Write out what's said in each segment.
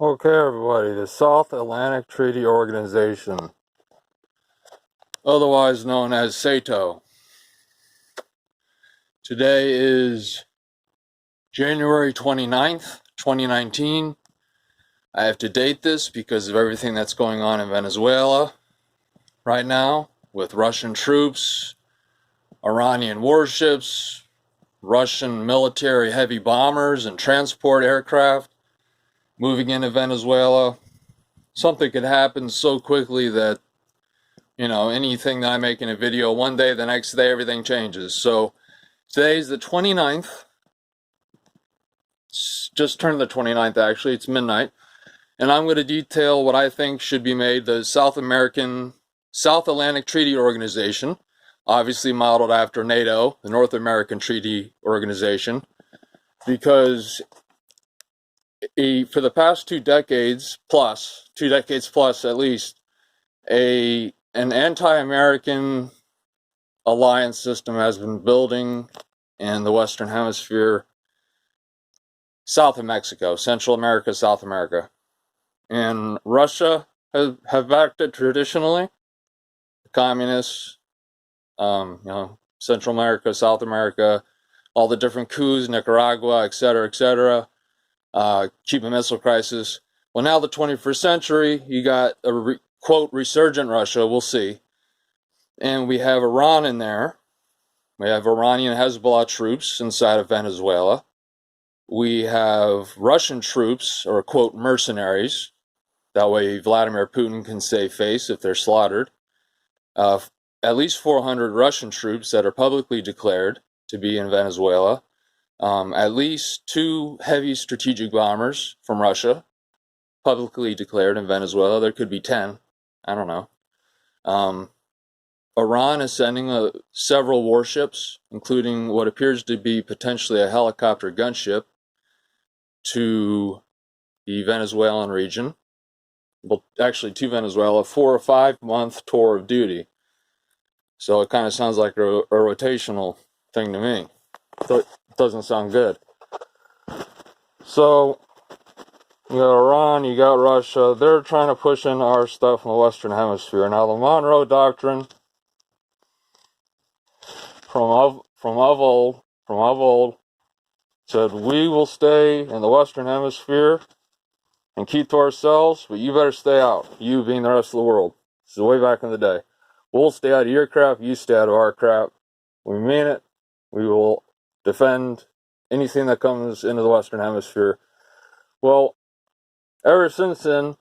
Okay, everybody, the South Atlantic Treaty Organization, otherwise known as SATO. Today is January 29th, 2019. I have to date this because of everything that's going on in Venezuela right now with Russian troops, Iranian warships, Russian military heavy bombers and transport aircraft moving into Venezuela. Something could happen so quickly that anything that I make in a video, one day, the next day, everything changes. So today's the 29th. It's just turned the 29th, actually. It's midnight. And I'm going to detail what I think should be made the South Atlantic Treaty Organization, obviously modeled after NATO, the North American Treaty Organization, because for the past 2 decades plus at least, an anti-American alliance system has been building in the Western Hemisphere, south of Mexico, Central America, South America. And Russia have backed it traditionally. The communists, Central America, South America, all the different coups, Nicaragua, etc., Cuban Missile Crisis. Well, now the 21st century, you got a quote resurgent Russia. We'll see. And we have Iran in there. We have Iranian Hezbollah troops inside of Venezuela. We have Russian troops, or quote mercenaries. That way Vladimir Putin can save face if they're slaughtered. At least 400 Russian troops that are publicly declared to be in Venezuela. At least 2 heavy strategic bombers from Russia, publicly declared in Venezuela. There could be 10. I don't know. Iran is sending several warships, including what appears to be potentially a helicopter gunship, to the Venezuelan region. Well, actually to Venezuela, 4 or 5 month tour of duty. So it kind of sounds like a rotational thing to me. It doesn't sound good. So you got Iran, you got Russia. They're trying to push in our stuff in the Western Hemisphere. Now the Monroe Doctrine, from of old, said we will stay in the Western Hemisphere and keep to ourselves, but you better stay out. You being the rest of the world. This is way back in the day. We'll stay out of your crap, you stay out of our crap. We mean it. We will defend anything that comes into the Western Hemisphere. Well, ever since then,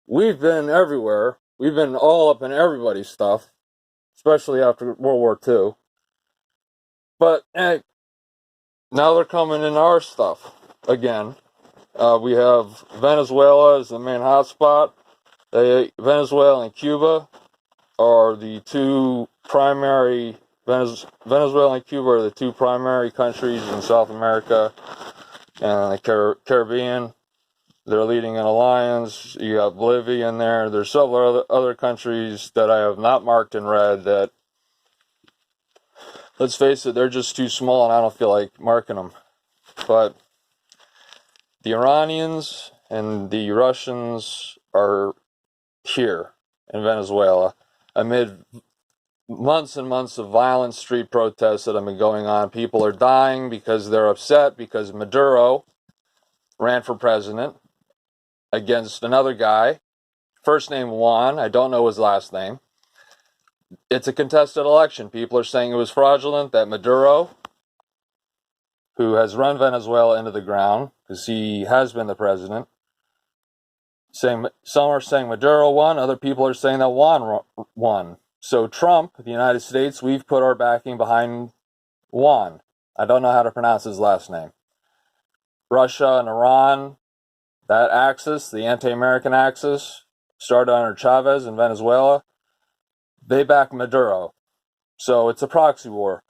we've been everywhere. We've been all up in everybody's stuff, especially after World War II. But now they're coming in our stuff again. We have Venezuela as the main hotspot. Venezuela and Cuba are the 2 primary. Venezuela and Cuba are the 2 primary countries in South America and the Caribbean. They're leading an alliance. You got Bolivia in there. There's several other countries that I have not marked in red that, let's face it, they're just too small and I don't feel like marking them. But the Iranians and the Russians are here in Venezuela amid months and months of violent street protests that have been going on. People are dying because they're upset because Maduro ran for president against another guy, first name Juan, I don't know his last name. It's a contested election. People are saying it was fraudulent, that Maduro, who has run Venezuela into the ground, because he has been the president, some are saying Maduro won, other people are saying that Juan won. So Trump, the United States, we've put our backing behind Juan. I don't know how to pronounce his last name. Russia and Iran, that axis, the anti-American axis, started under Chavez in Venezuela. They back Maduro. So it's a proxy war.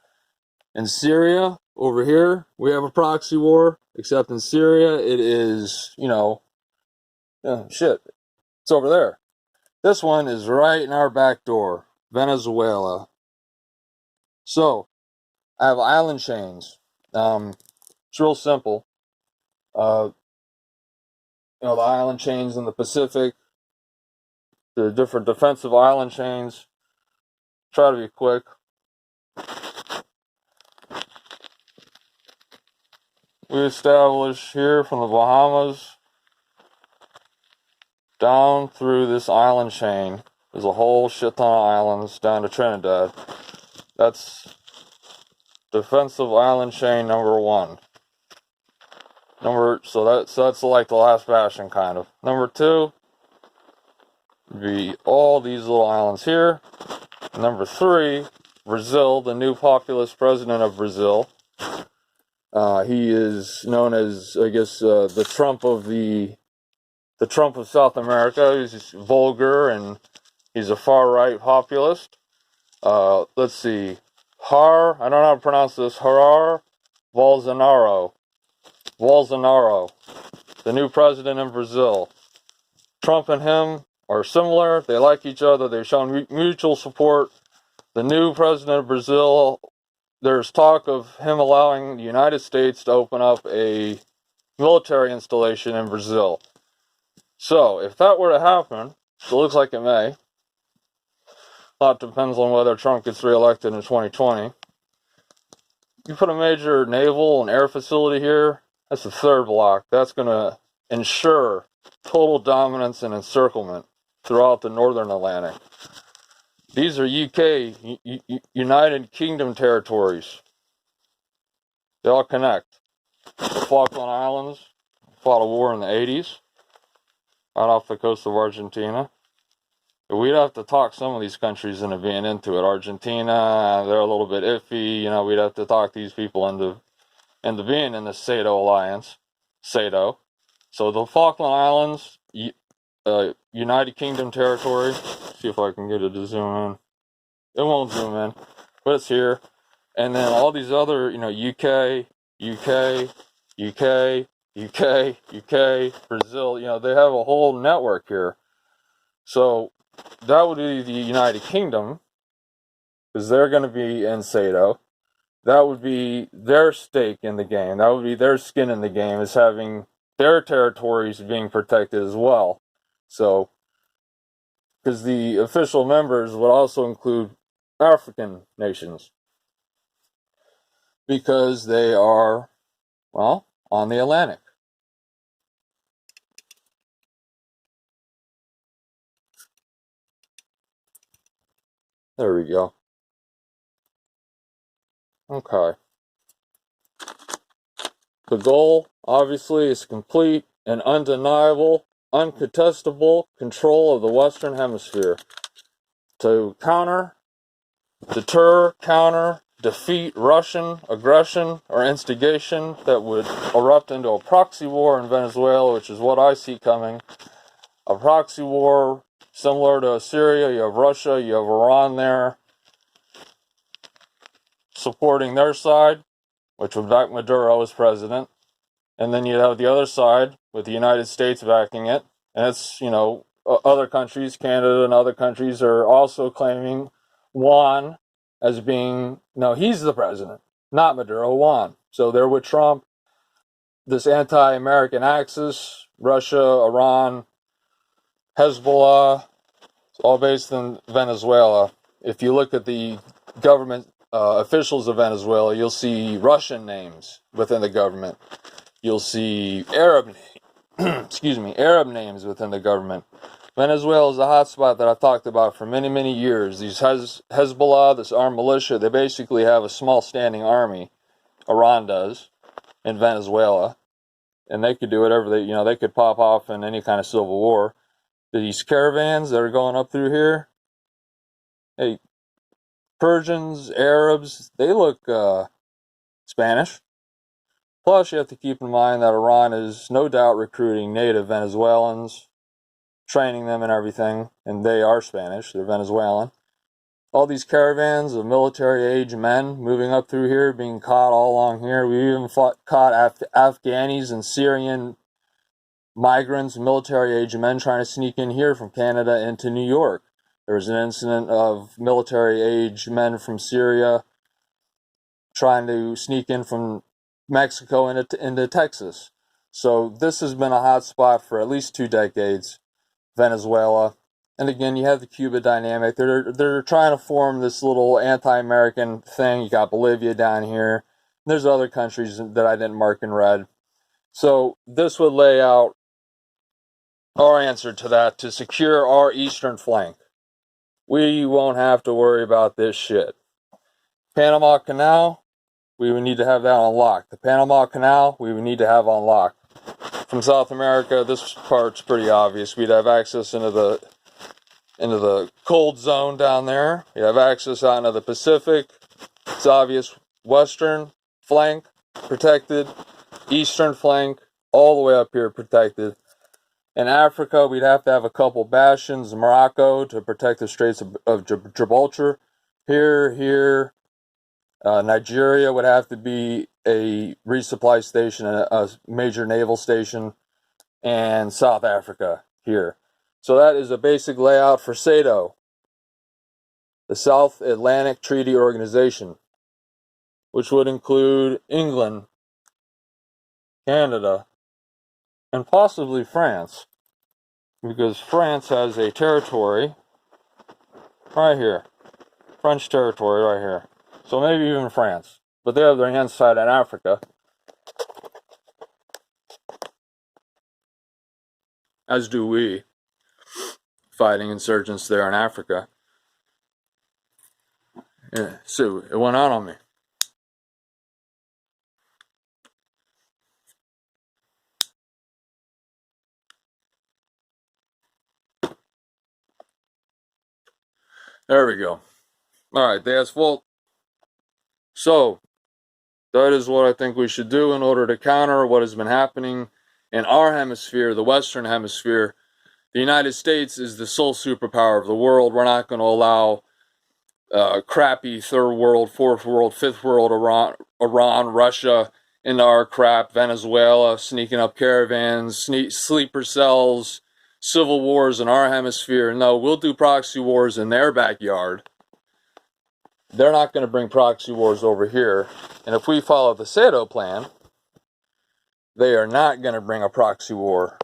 In Syria, over here, we have a proxy war, except in Syria, it is, it's over there. This one is right in our back door, Venezuela. So, I have island chains. It's real simple. the island chains in the Pacific, the different defensive island chains. Try to be quick. We establish here from the Bahamas down through this island chain. There's a whole shit ton of islands down to Trinidad. That's defensive island chain number 1. So that's like the last bastion, kind of. Number 2 would be all these little islands here. Number 3, Brazil, the new populist president of Brazil. He is known as, I guess, the Trump of South America. He's vulgar and he's a far-right populist. Let's see. I don't know how to pronounce this. Bolsonaro, the new president in Brazil. Trump and him are similar. They like each other. They've shown mutual support. The new president of Brazil, there's talk of him allowing the United States to open up a military installation in Brazil. So, if that were to happen, it looks like it may. A lot depends on whether Trump gets reelected in 2020. You put a major naval and air facility here, that's the 3rd block. That's going to ensure total dominance and encirclement throughout the northern Atlantic. These are UK, United Kingdom territories. They all connect. The Falkland Islands fought a war in the 80s, right off the coast of Argentina. But we'd have to talk some of these countries into being into it. Argentina, they're a little bit iffy. We'd have to talk these people into being in the SATO alliance. SATO. So the Falkland Islands, United Kingdom territory. See if I can get it to zoom in. It won't zoom in, but it's here. And then all these other, UK, Brazil, they have a whole network here. So that would be the United Kingdom, because they're going to be in SATO. That would be their stake in the game. That would be their skin in the game, is having their territories being protected as well. So, because the official members would also include African nations, because they are, well, on the Atlantic. There we go. Okay. The goal, obviously, is complete and undeniable, uncontestable control of the Western Hemisphere. To deter, counter, defeat Russian aggression or instigation that would erupt into a proxy war in Venezuela, which is what I see coming. A proxy war similar to Syria. You have Russia, you have Iran there supporting their side, which would back Maduro as president. And then you'd have the other side with the United States backing it. And it's, other countries, Canada and other countries, are also claiming Juan as being, no, he's the president, not Maduro, Juan. So they're with Trump. This anti-American axis, Russia, Iran, Hezbollah, it's all based in Venezuela. If you look at the government officials of Venezuela, you'll see Russian names within the government. You'll see Arab names within the government. Venezuela is a hotspot that I've talked about for many, many years. These Hezbollah, this armed militia, they basically have a small standing army. Iran does in Venezuela, and they could do whatever they could pop off in any kind of civil war. These caravans that are going up through here, hey, Persians, Arabs, they look Spanish. Plus, you have to keep in mind that Iran is no doubt recruiting native Venezuelans, training them and everything, and they are Spanish, they're Venezuelan. All these caravans of military-age men moving up through here, being caught all along here. We even caught Afghanis and Syrian migrants, military-age men trying to sneak in here from Canada into New York. There was an incident of military-age men from Syria trying to sneak in from Mexico into Texas. So this has been a hot spot for at least 2 decades, Venezuela. And again, you have the Cuba dynamic. They're trying to form this little anti-American thing. You got Bolivia down here. There's other countries that I didn't mark in red. So this would lay out our answer to that, to secure our eastern flank. We won't have to worry about this shit. Panama Canal, we would need to have that unlocked. The Panama Canal, we would need to have unlocked. From South America, this part's pretty obvious. We'd have access into the cold zone down there. We have access out into the Pacific. It's obvious. Western flank protected. Eastern flank all the way up here protected. In Africa, we'd have to have a couple bastions. Morocco to protect the Straits of Gibraltar. Here. Nigeria would have to be a resupply station, a major naval station, and South Africa here. So that is a basic layout for SATO, the South Atlantic Treaty Organization, which would include England, Canada, and possibly France, because France has a territory right here, French territory right here. So maybe even France. But they have their hands tied in Africa, as do we, fighting insurgents there in Africa. Yeah, so it went out on me. There we go. Alright, they asked, well, so that is what I think we should do in order to counter what has been happening in our hemisphere, the Western Hemisphere. The United States is the sole superpower of the world. We're not going to allow crappy third world, fourth world, fifth world Iran, Russia into our crap, Venezuela, sneaking up caravans, sleeper cells, civil wars in our hemisphere. No, we'll do proxy wars in their backyard. They're not going to bring proxy wars over here. And if we follow the SATO plan, they are not going to bring a proxy war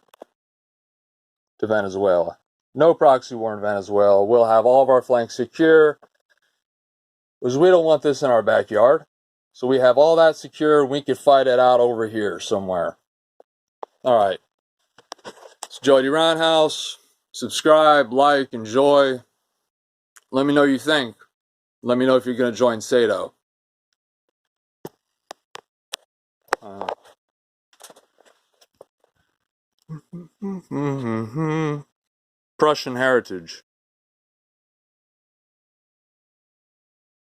to Venezuela. No proxy war in Venezuela. We'll have all of our flanks secure, because we don't want this in our backyard. So we have all that secure. We can fight it out over here somewhere. All right. It's Jody Roundhouse. Subscribe, like, enjoy. Let me know what you think. Let me know if you're going to join SATO. Prussian heritage.